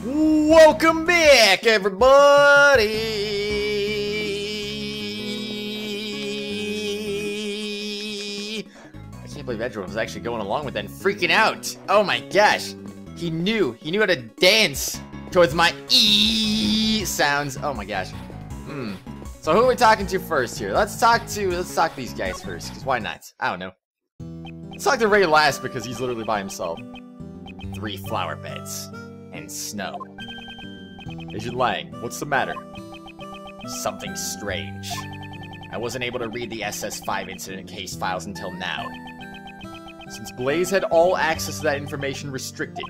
Welcome back, everybody! I can't believe Edgeworth was actually going along with that and freaking out. Oh my gosh. He knew how to dance towards my E sounds. Oh my gosh. So who are we talking to first here? Let's talk to these guys first, because why not? I don't know. Let's talk to Ray last, because he's literally by himself. 3 flower beds. And snow. Agent Lang, what's the matter? Something strange. I wasn't able to read the SS5 incident case files until now. Since Blaze had all access to that information restricted.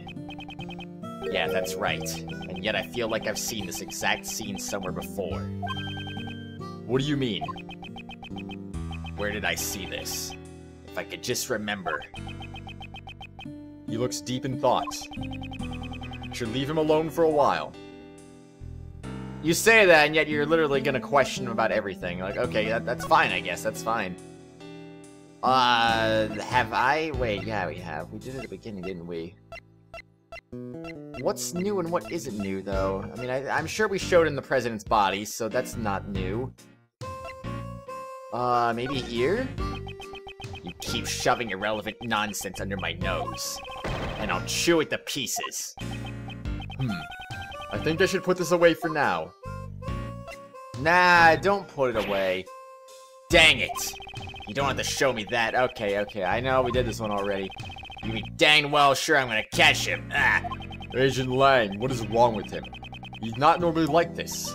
Yeah, that's right. And yet I feel like I've seen this exact scene somewhere before. What do you mean? Where did I see this? If I could just remember. He looks deep in thought. Should leave him alone for a while. You say that, and yet you're literally gonna question him about everything. Like, okay, that's fine, I guess. That's fine. Have I? Wait, yeah, we have. We did it at the beginning, didn't we? What's new and what isn't new, though? I mean, I'm sure we showed in the president's body, so that's not new. Maybe here? You keep shoving irrelevant nonsense under my nose, and I'll chew it to pieces. I think I should put this away for now. Nah, don't put it away. Dang it. You don't have to show me that. Okay, I know we did this one already. You be dang well sure I'm gonna catch him. Ah. Agent Lang, what is wrong with him? He's not normally like this.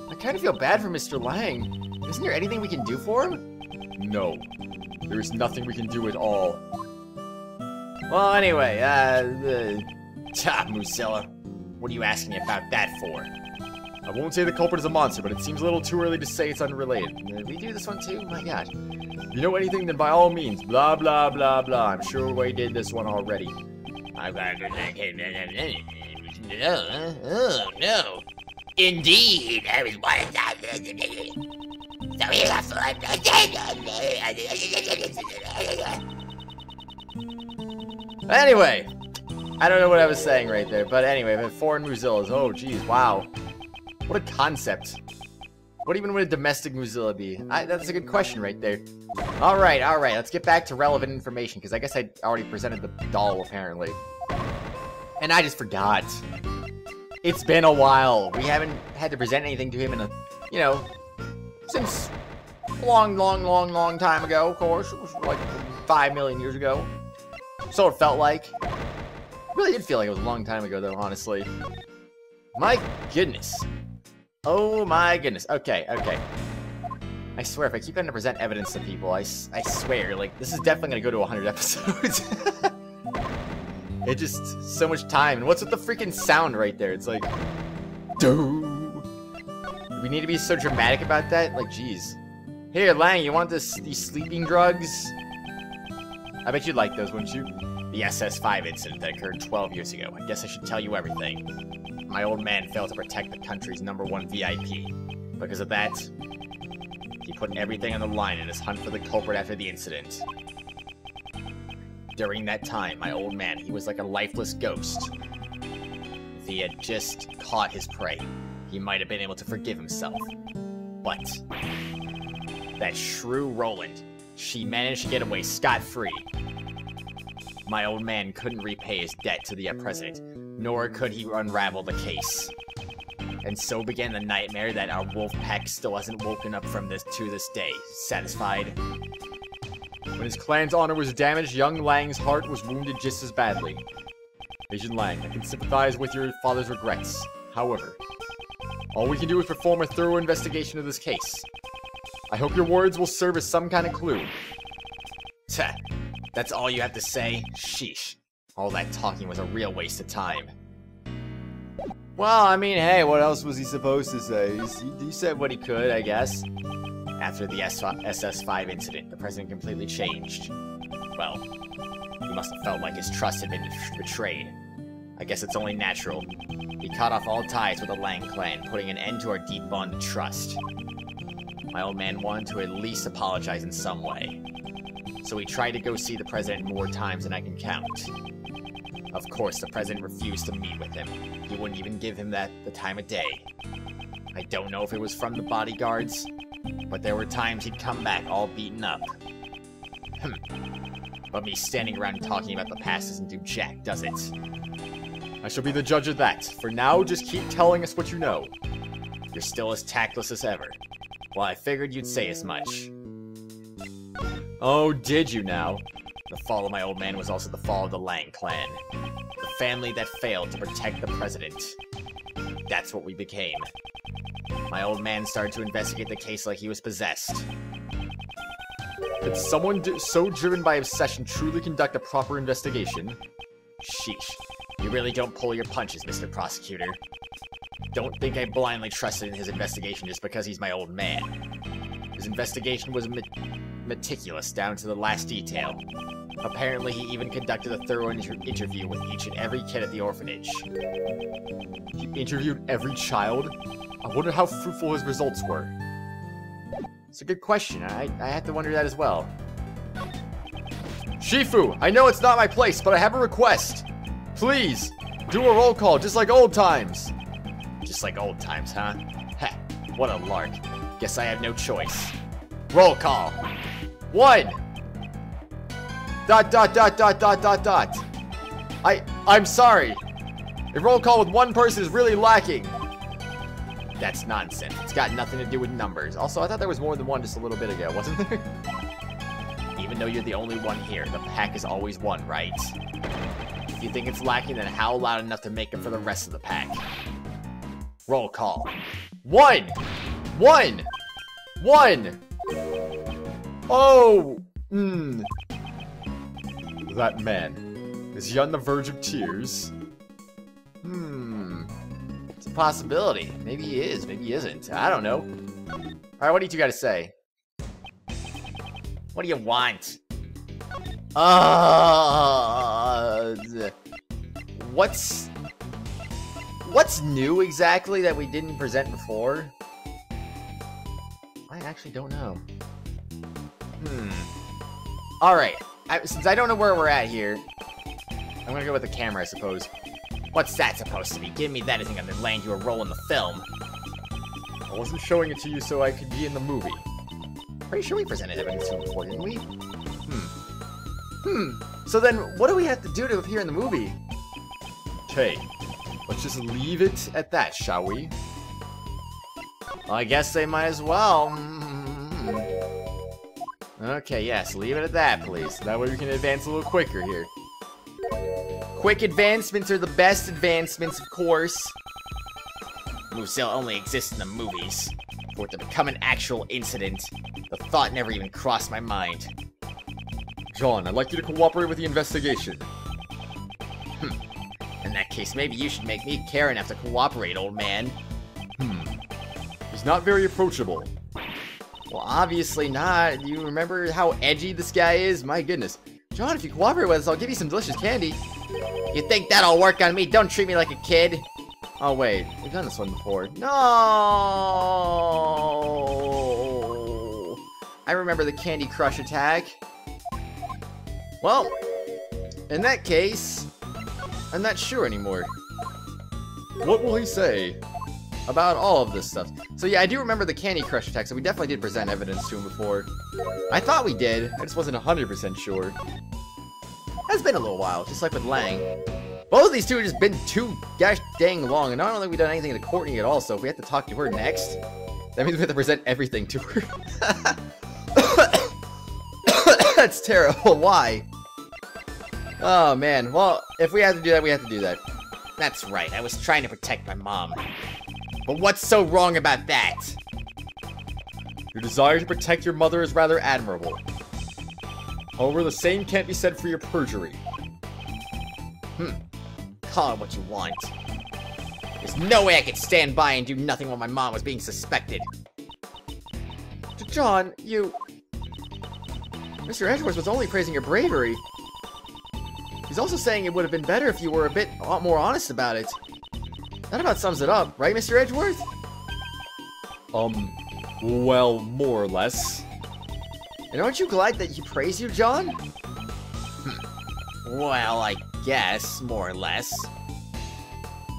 I kind of feel bad for Mr. Lang. Isn't there anything we can do for him? No. There is nothing we can do at all. Well, anyway, Musella. What are you asking me about that for? I won't say the culprit is a monster, but it seems a little too early to say it's unrelated. Did we do this one too? My god. If you know anything, then by all means, blah, blah, blah, blah. I'm sure we did this one already. Oh, no. Indeed, I was one. Anyway, I don't know what I was saying right there, but anyway, but foreign Muzillas. Oh, geez, wow. What a concept. What even would a domestic Muzilla be? That's a good question right there. Alright, let's get back to relevant information, because I guess I already presented the doll, apparently. And I just forgot. It's been a while. We haven't had to present anything to him in a, you know, since a long time ago, of course. It was like 5 million years ago. So it felt like. It really did feel like it was a long time ago, though, honestly. My goodness. Oh my goodness. Okay. I swear, if I keep having to present evidence to people, I swear, like, this is definitely going to go to 100 episodes. It's just so much time. And what's with the freaking sound right there? It's like, do we need to be so dramatic about that? Like, geez. Here, Lang, you want these sleeping drugs? I bet you'd like those, wouldn't you? The SS5 incident that occurred 12 years ago. I guess I should tell you everything. My old man failed to protect the country's #1 VIP. Because of that, he put everything on the line in his hunt for the culprit after the incident. During that time, my old man, he was like a lifeless ghost. If he had just caught his prey, he might have been able to forgive himself. But that shrew Roland, she managed to get away scot-free. My old man couldn't repay his debt to the president, nor could he unravel the case. And so began the nightmare that our wolf pack still hasn't woken up from to this day. Satisfied? When his clan's honor was damaged, young Lang's heart was wounded just as badly. Agent Lang, I can sympathize with your father's regrets. However, all we can do is perform a thorough investigation of this case. I hope your words will serve as some kind of clue. Tch, that's all you have to say? Sheesh. All that talking was a real waste of time. Well, I mean, hey, what else was he supposed to say? He said what he could, I guess. After the SS5 incident, the president completely changed. Well, he must have felt like his trust had been betrayed. I guess it's only natural. He cut off all ties with the Lang clan, putting an end to our deep bond of trust. My old man wanted to at least apologize in some way. So he tried to go see the president more times than I can count. Of course, the president refused to meet with him. He wouldn't even give him the time of day. I don't know if it was from the bodyguards, but there were times he'd come back all beaten up. But me standing around and talking about the past doesn't do jack, does it? I shall be the judge of that. For now, just keep telling us what you know. You're still as tactless as ever. Well, I figured you'd say as much. Oh, did you now? The fall of my old man was also the fall of the Lang clan. The family that failed to protect the president. That's what we became. My old man started to investigate the case like he was possessed. Could someone so driven by obsession truly conduct a proper investigation? Sheesh. You really don't pull your punches, Mr. Prosecutor. Don't think I blindly trusted in his investigation just because he's my old man. His investigation was meticulous down to the last detail. Apparently, he even conducted a thorough interview with each and every kid at the orphanage. He interviewed every child? I wonder how fruitful his results were. It's a good question. I had to wonder that as well. Shifu, I know it's not my place, but I have a request. Please, do a roll call just like old times. Just like old times, huh? Heh, what a lark. Guess I have no choice. Roll call. 1. ... I'm sorry. A roll call with one person is really lacking. That's nonsense. It's got nothing to do with numbers. Also, I thought there was more than one just a little bit ago, wasn't there? Even though you're the only one here, the pack is always one, right? If you think it's lacking, then howl loud enough to make it for the rest of the pack. Roll call. 1! 1! 1! Oh! That man. Is he on the verge of tears? It's a possibility. Maybe he is, maybe he isn't. I don't know. Alright, what do you two gotta say? What do you want? What's new exactly that we didn't present before? I actually don't know. Alright, since I don't know where we're at here, I'm gonna go with the camera, I suppose. What's that supposed to be? Give me that isn't gonna land you a role in the film. I wasn't showing it to you so I could be in the movie. Pretty sure we presented evidence to him before, didn't we? So then, what do we have to do to appear in the movie? Okay, let's just leave it at that, shall we? Well, I guess they might as well. Okay, yes, leave it at that, please. That way we can advance a little quicker here. Quick advancements are the best advancements, of course. Musel only exists in the movies. For it to become an actual incident, the thought never even crossed my mind. John, I'd like you to cooperate with the investigation. In that case, maybe you should make me care enough to cooperate, old man. He's not very approachable. Well, obviously not. You remember how edgy this guy is? My goodness. John, if you cooperate with us, I'll give you some delicious candy. You think that'll work on me? Don't treat me like a kid. Oh, wait. We've done this one before. No! I remember the Candy Crush attack. Well, in that case, I'm not sure anymore. What will he say about all of this stuff? So yeah, I do remember the Candy Crush attack, so we definitely did present evidence to him before. I thought we did, I just wasn't 100% sure. It's been a little while, just like with Lang. Both of these two have just been too gosh dang long, and I don't think we've done anything to Courtney at all, so if we have to talk to her next, that means we have to present everything to her. That's terrible, why? Oh man, well, if we have to do that, we have to do that. That's right, I was trying to protect my mom. But what's so wrong about that? Your desire to protect your mother is rather admirable. However, the same can't be said for your perjury. Call it what you want. There's no way I could stand by and do nothing while my mom was being suspected. John, you... Mr. Edgeworth was only praising your bravery. He's also saying it would have been better if you were a lot more honest about it. That about sums it up, right, Mr. Edgeworth? Well, more or less. And aren't you glad that he praised you, John? Well, I guess, more or less.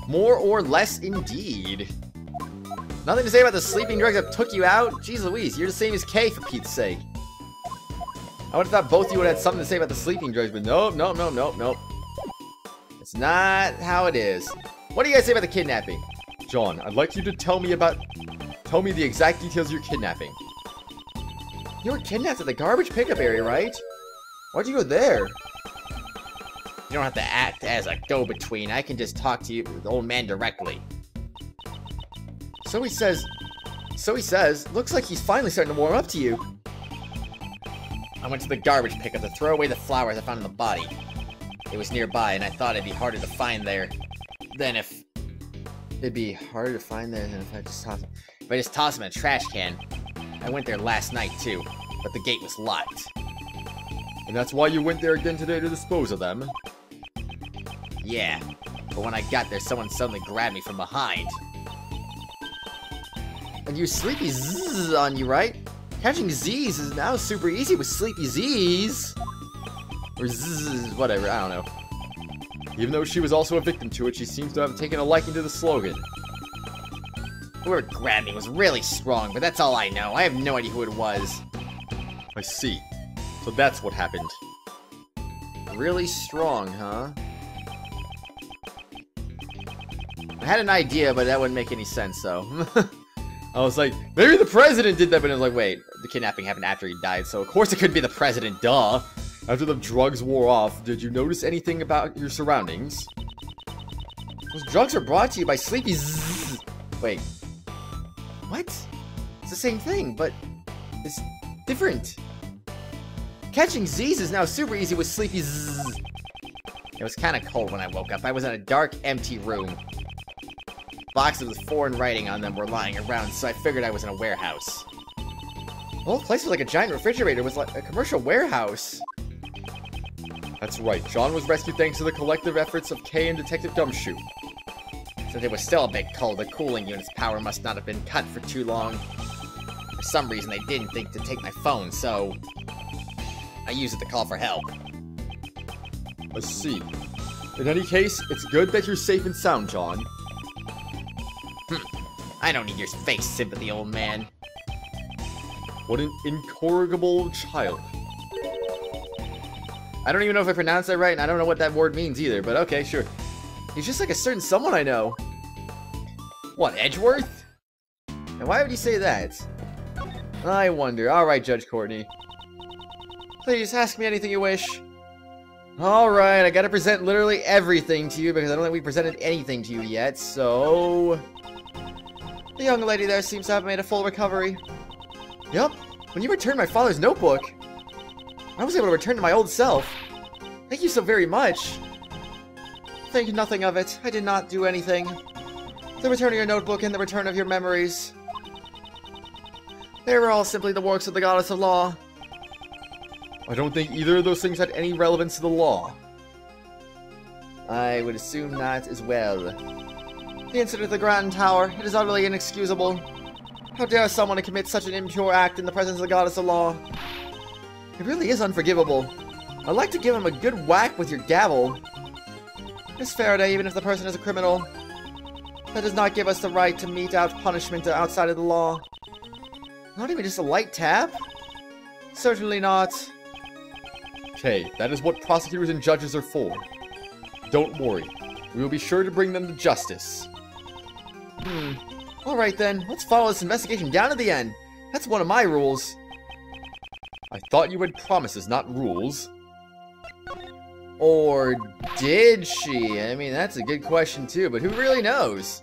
More or less, indeed. Nothing to say about the sleeping drugs that took you out? Jeez Louise, you're the same as Kay, for Pete's sake. I would have thought both of you would have had something to say about the sleeping drugs, but nope, nope, nope, nope, nope. It's not how it is. What do you guys say about the kidnapping? John, I'd like you to tell me the exact details of your kidnapping. You were kidnapped at the garbage pickup area, right? Why'd you go there? You don't have to act as a go-between. I can just talk to you, the old man, directly. So he says. Looks like he's finally starting to warm up to you. I went to the garbage pickup to throw away the flowers I found in the body. It was nearby, and I thought it'd be harder to find there than if... It'd be harder to find there than if I just tossed them in a trash can. I went there last night, too, but the gate was locked. And that's why you went there again today to dispose of them? Yeah, but when I got there, someone suddenly grabbed me from behind. And you sleepy zzz on you, right? Catching Z's is now super easy with sleepy Z's. Or zzz, whatever, I don't know. Even though she was also a victim to it, she seems to have taken a liking to the slogan. Whoever grabbed me was really strong, but that's all I know. I have no idea who it was. I see. So that's what happened. Really strong, huh? I had an idea, but that wouldn't make any sense, though. I was like, maybe the president did that, but I was like, wait, the kidnapping happened after he died, so of course it couldn't be the president, duh. After the drugs wore off, did you notice anything about your surroundings? Those drugs are brought to you by Sleepy Zzz. Wait. What? It's the same thing, but it's different. Catching Z's is now super easy with Sleepy Zzz. It was kind of cold when I woke up. I was in a dark, empty room. Boxes with foreign writing on them were lying around, so I figured I was in a warehouse. The whole place was like a giant refrigerator. It was like a commercial warehouse. That's right. John was rescued thanks to the collective efforts of Kay and Detective Gumshoe. Since it was still a bit cold, the cooling unit's power must not have been cut for too long. For some reason, they didn't think to take my phone, so I used it to call for help. I see. In any case, it's good that you're safe and sound, John. I don't need your fake sympathy, old man. What an incorrigible child. I don't even know if I pronounced that right, and I don't know what that word means either, but okay, sure. He's just like a certain someone I know. What, Edgeworth? And why would you say that? I wonder. Alright, Judge Courtney. Please, ask me anything you wish. Alright, I gotta present literally everything to you, because I don't think we presented anything to you yet, so... The young lady there seems to have made a full recovery. Yup, when you returned my father's notebook, I was able to return to my old self. Thank you so very much. Think nothing of it. I did not do anything. The return of your notebook and the return of your memories. They were all simply the works of the goddess of law. I don't think either of those things had any relevance to the law. I would assume not as well. The incident at the Grand Tower, it is utterly inexcusable. How dare someone to commit such an impure act in the presence of the goddess of law? It really is unforgivable. I'd like to give him a good whack with your gavel. Miss Faraday, even if the person is a criminal, that does not give us the right to mete out punishment outside of the law. Not even just a light tap? Certainly not. Okay, that is what prosecutors and judges are for. Don't worry. We will be sure to bring them to justice. Alright then, let's follow this investigation down to the end. That's one of my rules. I thought you had promises, not rules. Or did she? I mean, that's a good question too, but who really knows?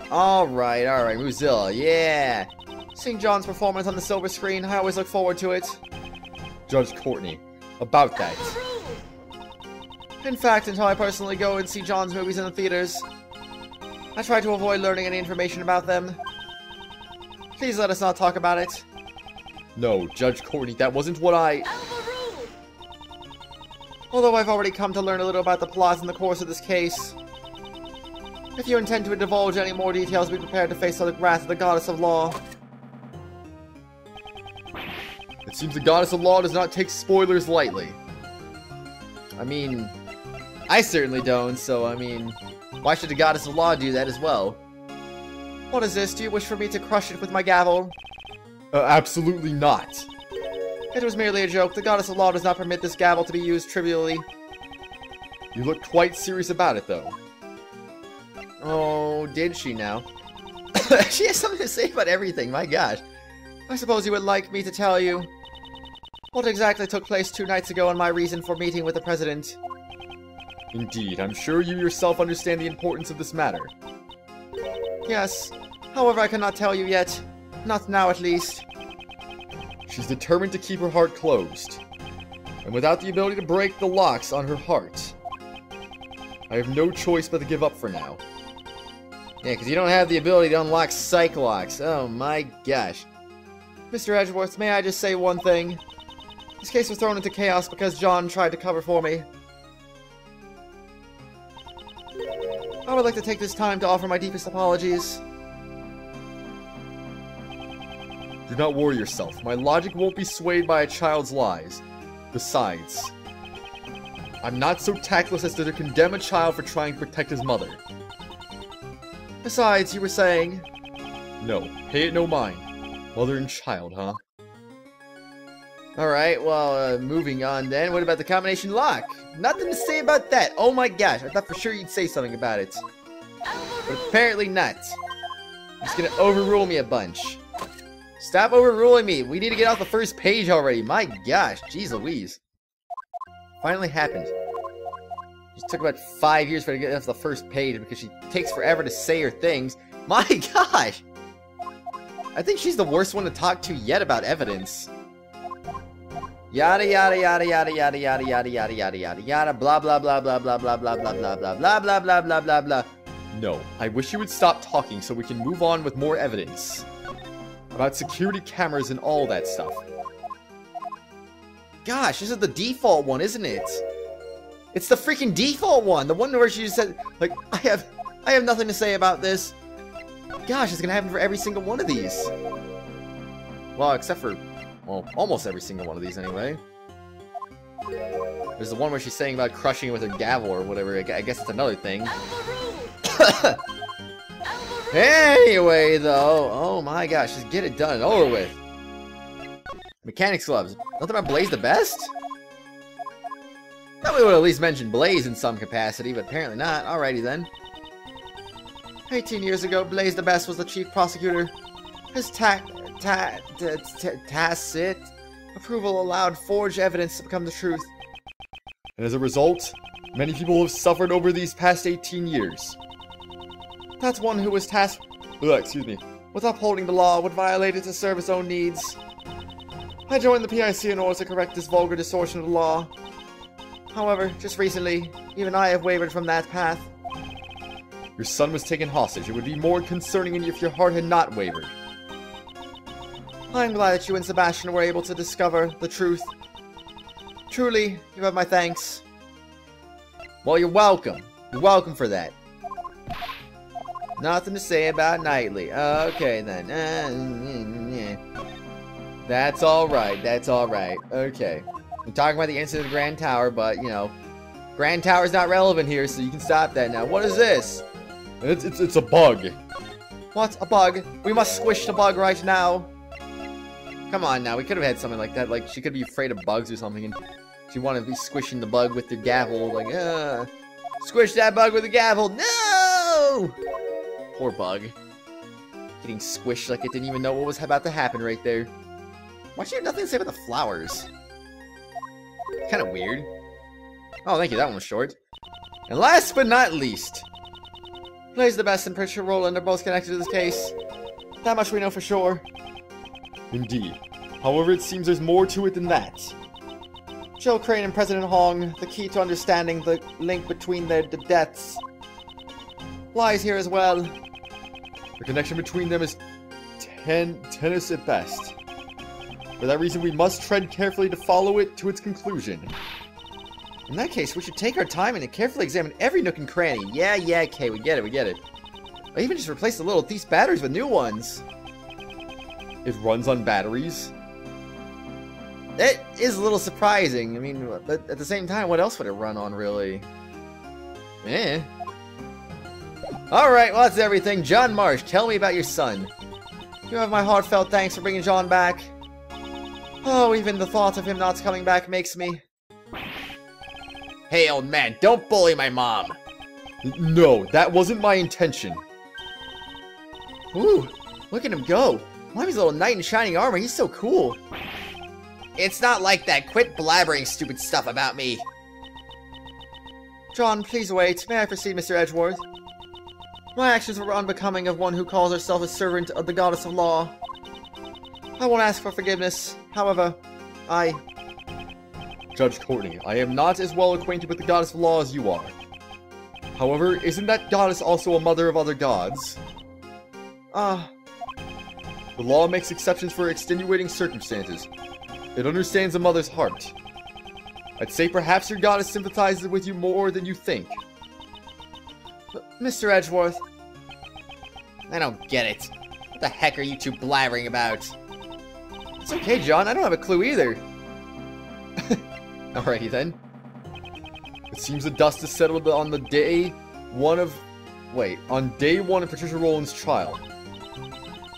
Alright, Mozilla, yeah. Seeing John's performance on the silver screen, I always look forward to it. Judge Courtney, about that. In fact, until I personally go and see John's movies in the theaters, I try to avoid learning any information about them. Please let us not talk about it. No, Judge Courtney, that wasn't what I... Although I've already come to learn a little about the plot in the course of this case. If you intend to divulge any more details, be prepared to face the wrath of the goddess of law. It seems the goddess of law does not take spoilers lightly. I mean, I certainly don't, so I mean, why should the goddess of law do that as well? What is this? Do you wish for me to crush it with my gavel? Absolutely not. It was merely a joke. The goddess of law does not permit this gavel to be used trivially. You look quite serious about it, though. Oh, did she now? She has something to say about everything, my gosh. I suppose you would like me to tell you what exactly took place 2 nights ago and my reason for meeting with the president. Indeed, I'm sure you yourself understand the importance of this matter. Yes, however I cannot tell you yet. Not now, at least. She's determined to keep her heart closed. And without the ability to break the locks on her heart, I have no choice but to give up for now. Yeah, because you don't have the ability to unlock psych locks. Oh my gosh. Mr. Edgeworth, may I just say one thing? This case was thrown into chaos because John tried to cover for me. I would like to take this time to offer my deepest apologies. Do not worry yourself. My logic won't be swayed by a child's lies. Besides, I'm not so tactless as to condemn a child for trying to protect his mother. Besides, you were saying... No, pay it no mind. Mother and child, huh? Alright, well, moving on then. What about the combination lock? Nothing to say about that. Oh my gosh, I thought for sure you'd say something about it. But apparently not. You're just gonna overrule me a bunch. Stop overruling me. We need to get off the first page already. My gosh, jeez Louise. Finally happened. It took about 5 years for her to get off the first page because she takes forever to say her things. My gosh! I think she's the worst one to talk to yet about evidence. Yada yada yada yada yada yada yada yada yada yada yada blah blah blah blah blah blah blah blah blah blah blah blah blah blah blah blah. No, I wish you would stop talking so we can move on with more evidence. About security cameras and all that stuff. Gosh, this is the default one, isn't it? It's the freaking default one! The one where she just said, like, I have nothing to say about this. Gosh, it's gonna happen for every single one of these. Well, except for, well, almost every single one of these anyway. There's the one where she's saying about crushing it with her gavel or whatever. I guess it's another thing. Anyway, though, oh my gosh, just get it done and over with. Mechanics gloves. Nothing about Blaze the Best? Thought we would at least mention Blaze in some capacity, but apparently not. Alrighty then. 18 years ago, Blaze the Best was the chief prosecutor. His tacit approval allowed forged evidence to become the truth. And as a result, many people have suffered over these past 18 years. That's one who was tasked with upholding the law would violate it to serve his own needs. I joined the PIC in order to correct this vulgar distortion of the law. However, just recently, even I have wavered from that path. Your son was taken hostage. It would be more concerning if your heart had not wavered. I'm glad that you and Sebastian were able to discover the truth. Truly, you have my thanks. Well, you're welcome. You're welcome for that. Nothing to say about Knightley. Okay, then. That's alright. That's alright. Okay. I'm talking about the incident of the Grand Tower, but, you know, Grand Tower's not relevant here, so you can stop that now. What is this? It's a bug. What? A bug? We must squish the bug right now. Come on now, we could have had something like that. Like, she could be afraid of bugs or something, and she wanted to be squishing the bug with the gavel. Like, squish that bug with the gavel. No! Poor bug. Getting squished like it didn't even know what was about to happen right there. Why should you have nothing to say about the flowers? Kind of weird. Oh, thank you. That one was short. And last but not least, Blaze the Best and Pritchard Roland are both connected to this case. That much we know for sure. Indeed. However, it seems there's more to it than that. Joe Crane and President Hong, the key to understanding the link between their deaths, lies here as well. The connection between them is tenuous at best. For that reason, we must tread carefully to follow it to its conclusion. In that case, we should take our time and carefully examine every nook and cranny. Yeah, Kay, we get it. I even just replaced the little thief's batteries with new ones. It runs on batteries? That is a little surprising. I mean, but at the same time, what else would it run on, really? Eh. Alright, well that's everything. John Marsh, tell me about your son. You have my heartfelt thanks for bringing John back. Oh, even the thought of him not coming back makes me... Hey, old man, don't bully my mom. No, that wasn't my intention. Ooh, look at him go. Why his little knight in shining armor? He's so cool. It's not like that. Quit blabbering stupid stuff about me. John, please wait. May I proceed, Mr. Edgeworth? My actions were unbecoming of one who calls herself a servant of the goddess of law. I won't ask for forgiveness. However, Judge Courtney, I am not as well acquainted with the goddess of law as you are. However, isn't that goddess also a mother of other gods? The law makes exceptions for extenuating circumstances. It understands a mother's heart. I'd say perhaps your goddess sympathizes with you more than you think. Mr. Edgeworth. I don't get it. What the heck are you two blabbering about? It's okay, John. I don't have a clue either. Alrighty then. It seems the dust has settled on the day one of... Wait, on day one of Patricia Rowland's trial.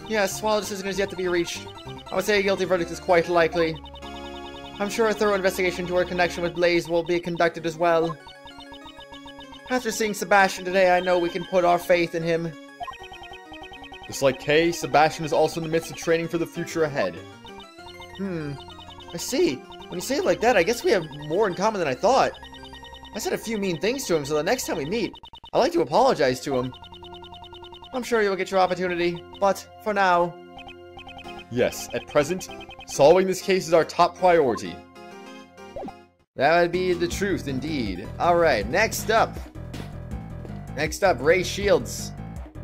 Yes, while a decision is yet to be reached, I would say a guilty verdict is quite likely. I'm sure a thorough investigation into her connection with Blaze will be conducted as well. After seeing Sebastian today, I know we can put our faith in him. Just like Kay, Sebastian is also in the midst of training for the future ahead. I see. When you say it like that, I guess we have more in common than I thought. I said a few mean things to him, so the next time we meet, I'd like to apologize to him. I'm sure you'll get your opportunity, but for now... Yes, at present, solving this case is our top priority. That would be the truth, indeed. Alright, next up. Ray Shields.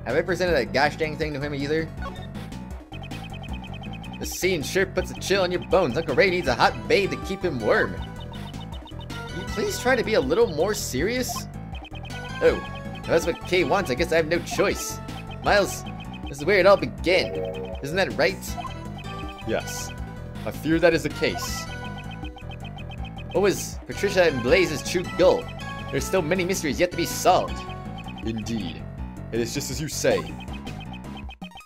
Have I presented that gosh dang thing to him either? The scene sure puts a chill on your bones. Uncle Ray needs a hot bathe to keep him warm. Can you please try to be a little more serious? Oh, if that's what Kay wants, I guess I have no choice. Miles, this is where it all began. Isn't that right? Yes. I fear that is the case. What was Patricia and Blaze's true goal? There's still many mysteries yet to be solved. Indeed. It is just as you say.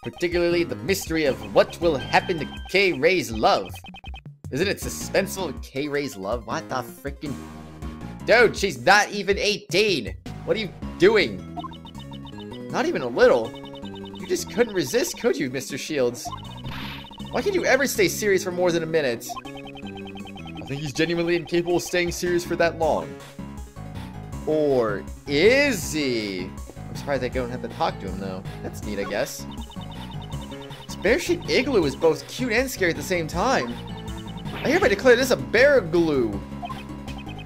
Particularly the mystery of what will happen to Kay Ray's love. Isn't it suspenseful, Kay Ray's love? What the freaking... Dude, she's not even 18! What are you doing? Not even a little. You just couldn't resist, could you, Mr. Shields? Why can't you ever stay serious for more than a minute? I think he's genuinely incapable of staying serious for that long. Or is he? I'm surprised I don't have to talk to him, though. That's neat, I guess. This bear-shaped igloo is both cute and scary at the same time. I hereby declare this a bear glue.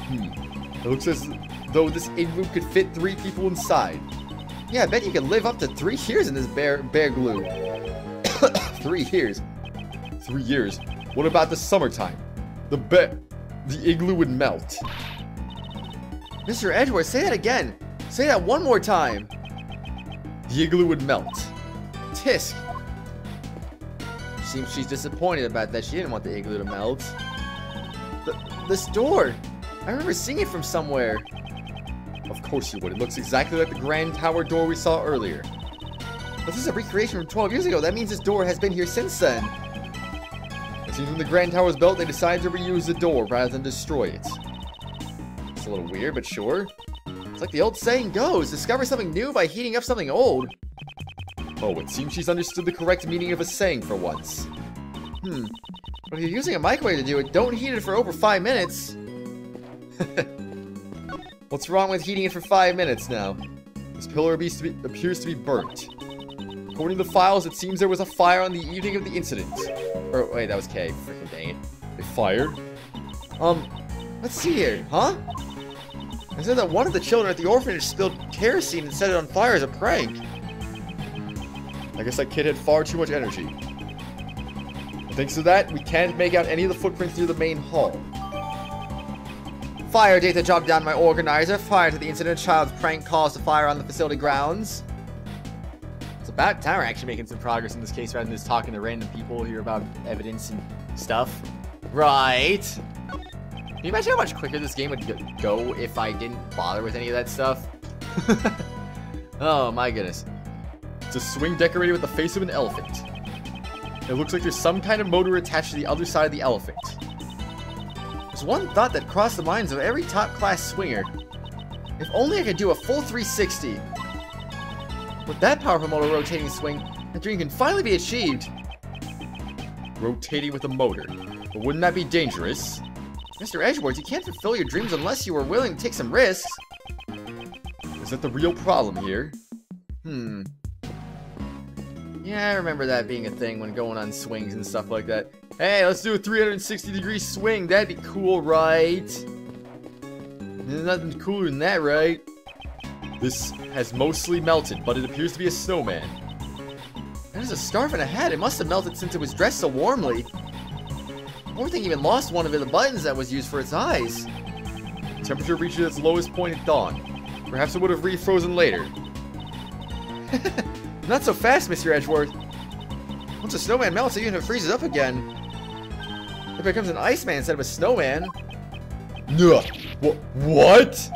It looks as though this igloo could fit 3 people inside. Yeah, I bet you could live up to 3 years in this bear glue. 3 years. 3 years. What about the summertime? The igloo would melt. Mr. Edgeworth, say that again. Say that one more time. The igloo would melt. Tisk. Seems she's disappointed about that. She didn't want the igloo to melt. This door. I remember seeing it from somewhere. Of course you would. It looks exactly like the Grand Tower door we saw earlier. But this is a recreation from 12 years ago. That means this door has been here since then. It seems when the Grand Tower was built, they decided to reuse the door rather than destroy it. It's a little weird, but sure. It's like the old saying goes, discover something new by heating up something old. Oh, it seems she's understood the correct meaning of a saying for once. But if you're using a microwave to do it, don't heat it for over 5 minutes. What's wrong with heating it for 5 minutes now? This pillar appears to be burnt. According to the files, it seems there was a fire on the evening of the incident. Or, wait, that was Kay. Freaking dang it. They fired? Let's see here. Huh? It said that one of the children at the orphanage spilled kerosene and set it on fire as a prank. I guess that kid had far too much energy. And thanks to that, we can't make out any of the footprints near the main hall. Fire data job down my organizer. Prior to the incident, a child's prank caused a fire on the facility grounds. It's about time we're actually making some progress in this case rather than just talking to random people here about evidence and stuff. Right. Can you imagine how much quicker this game would go if I didn't bother with any of that stuff? Oh my goodness. It's a swing decorated with the face of an elephant. It looks like there's some kind of motor attached to the other side of the elephant. There's one thought that crossed the minds of every top-class swinger. If only I could do a full 360. With that powerful motor rotating swing, the dream can finally be achieved. Rotating with a motor. But wouldn't that be dangerous? Mr. Edgeworth, you can't fulfill your dreams unless you are willing to take some risks. Is that the real problem here? Yeah, I remember that being a thing when going on swings and stuff like that. Hey, let's do a 360-degree swing. That'd be cool, right? There's nothing cooler than that, right? This has mostly melted, but it appears to be a snowman. There's a scarf and a hat. It must have melted since it was dressed so warmly. Poor thing even lost one of the buttons that was used for its eyes. Temperature reached its lowest point at dawn. Perhaps it would have refrozen later. Not so fast, Mr. Edgeworth. Once a snowman melts, even if it freezes up again, it becomes an iceman instead of a snowman. No. What?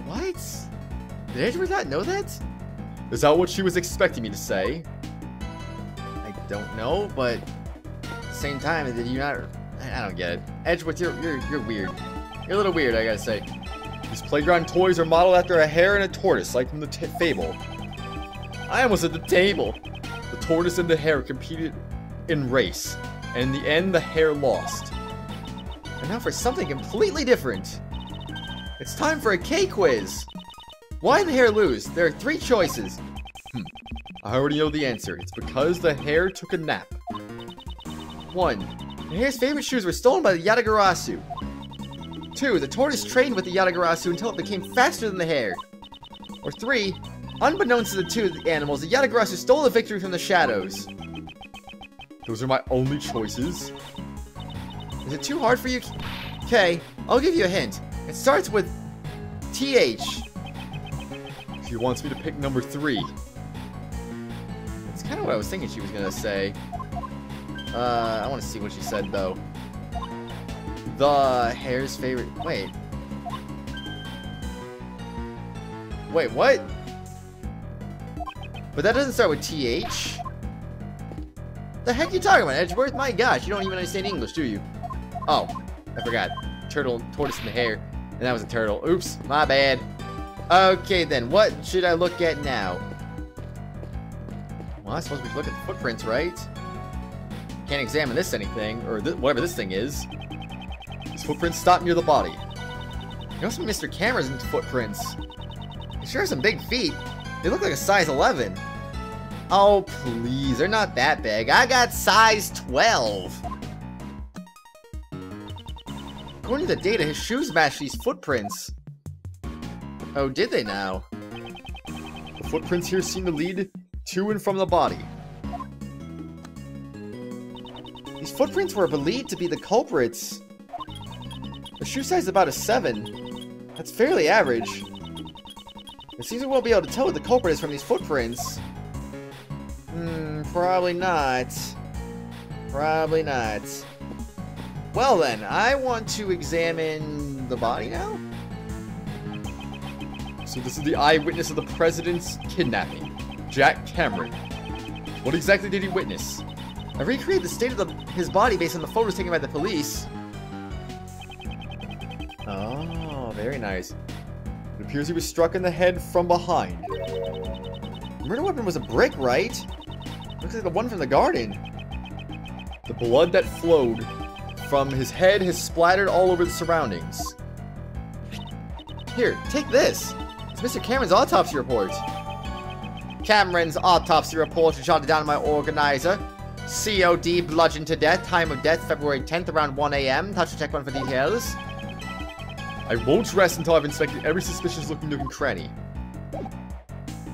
What? Did Edgeworth not know that? Is that what she was expecting me to say? I don't know, but at the same time, did you not? I don't get it. Edgeworth, you're weird. You're a little weird, I gotta say. These playground toys are modeled after a hare and a tortoise, like from the fable. I almost said the table. The tortoise and the hare competed in race, and in the end, the hare lost. And now for something completely different. It's time for a K quiz. Why did the hare lose? There are 3 choices. I already know the answer. It's because the hare took a nap. 1. The hare's favorite shoes were stolen by the Yatagarasu. 2. The tortoise trained with the Yatagarasu until it became faster than the hare. Or 3. Unbeknownst to the 2 animals, the Yatagarasu stole the victory from the shadows. Those are my only choices. Is it too hard for you? Okay, I'll give you a hint. It starts with TH. She wants me to pick number 3. That's kind of what I was thinking she was gonna say. I want to see what she said though. The hare's favorite. Wait, what? But that doesn't start with TH. The heck are you talking about, Edgeworth? My gosh, you don't even understand English, do you? Oh, I forgot. Turtle, tortoise, and the hare. And that was a turtle. Oops, my bad. Okay then, what should I look at now? Well, I suppose we should look at the footprints, right? Can't examine this anything, or whatever this thing is. These footprints stop near the body. You know some Mr. Cameron's footprints. They sure have some big feet. They look like a size 11. Oh, please, they're not that big. I got size 12. According to the data, his shoes match these footprints. Oh, did they now? The footprints here seem to lead to and from the body. These footprints were believed to be the culprits. The shoe size is about a 7. That's fairly average. It seems we won't be able to tell what the culprit is from these footprints. Probably not. Probably not. Well then, I want to examine the body now. So this is the eyewitness of the president's kidnapping, Jack Cameron. What exactly did he witness? I recreated the state of his body based on the photos taken by the police. Oh, very nice. It appears he was struck in the head from behind. The murder weapon was a brick, right? Looks like the one from the garden. The blood that flowed from his head has splattered all over the surroundings. Here, take this. It's Mr. Cameron's autopsy report. Cameron's autopsy report is jotted down by my organizer. COD, bludgeoned to death. Time of death, February 10th, around 1 a.m. Touch the check one for details. I won't rest until I've inspected every suspicious-looking nook and cranny.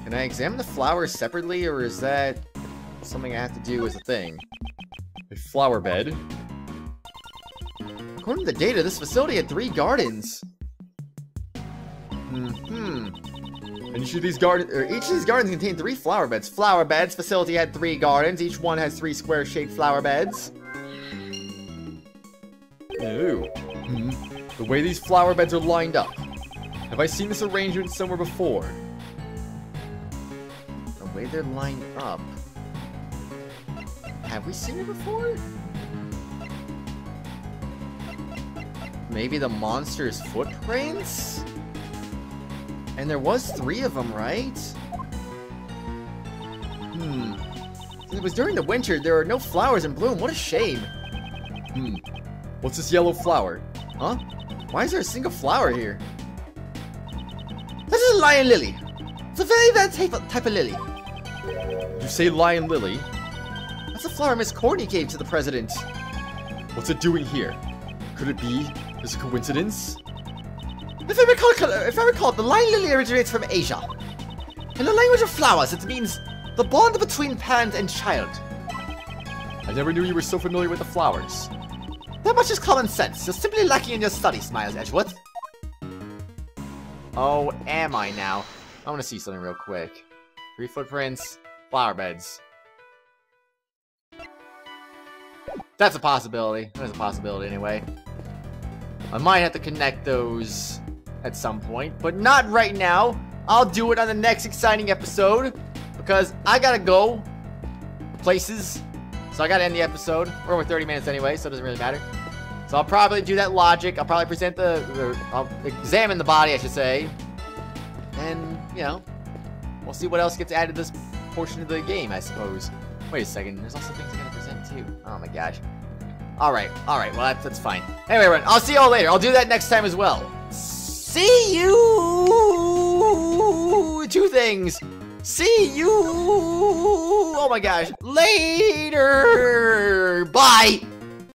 Can I examine the flowers separately, or is that something I have to do as a thing? A flower bed. According to the data, this facility had 3 gardens. And each of these gardens contained 3 flower beds. Flower beds. Facility had 3 gardens. Each one has 3 square-shaped flower beds. Ooh. The way these flower beds are lined up. Have I seen this arrangement somewhere before? The way they're lined up. Have we seen it before? Maybe the monster's footprints? And there was 3 of them, right? It was during the winter. There are no flowers in bloom. What a shame. What's this yellow flower? Huh? Why is there a single flower here? This is a lion lily. It's a very bad type of lily. Did you say lion lily? That's a flower Miss Courtney gave to the president. What's it doing here? Could it be just a coincidence? If I recall, the lion lily originates from Asia. In the language of flowers, it means the bond between parent and child. I never knew you were so familiar with the flowers. That much is common sense. You're simply lacking in your studies, Miles Edgeworth. Oh, am I now? I want to see something real quick. 3 footprints, flower beds. That's a possibility. That is a possibility anyway. I might have to connect those at some point, but not right now. I'll do it on the next exciting episode because I gotta go places. So I gotta end the episode. We're over 30 minutes anyway, so it doesn't really matter. So I'll probably do that logic. I'll probably present I'll examine the body, I should say. And, you know, we'll see what else gets added to this portion of the game, I suppose. Wait a second. There's also things I gotta present too. Oh my gosh. Alright. Well, that's fine. Anyway, everyone, I'll see you all later. I'll do that next time as well. See you! 2 things. See you! Oh my gosh. Later! Bye!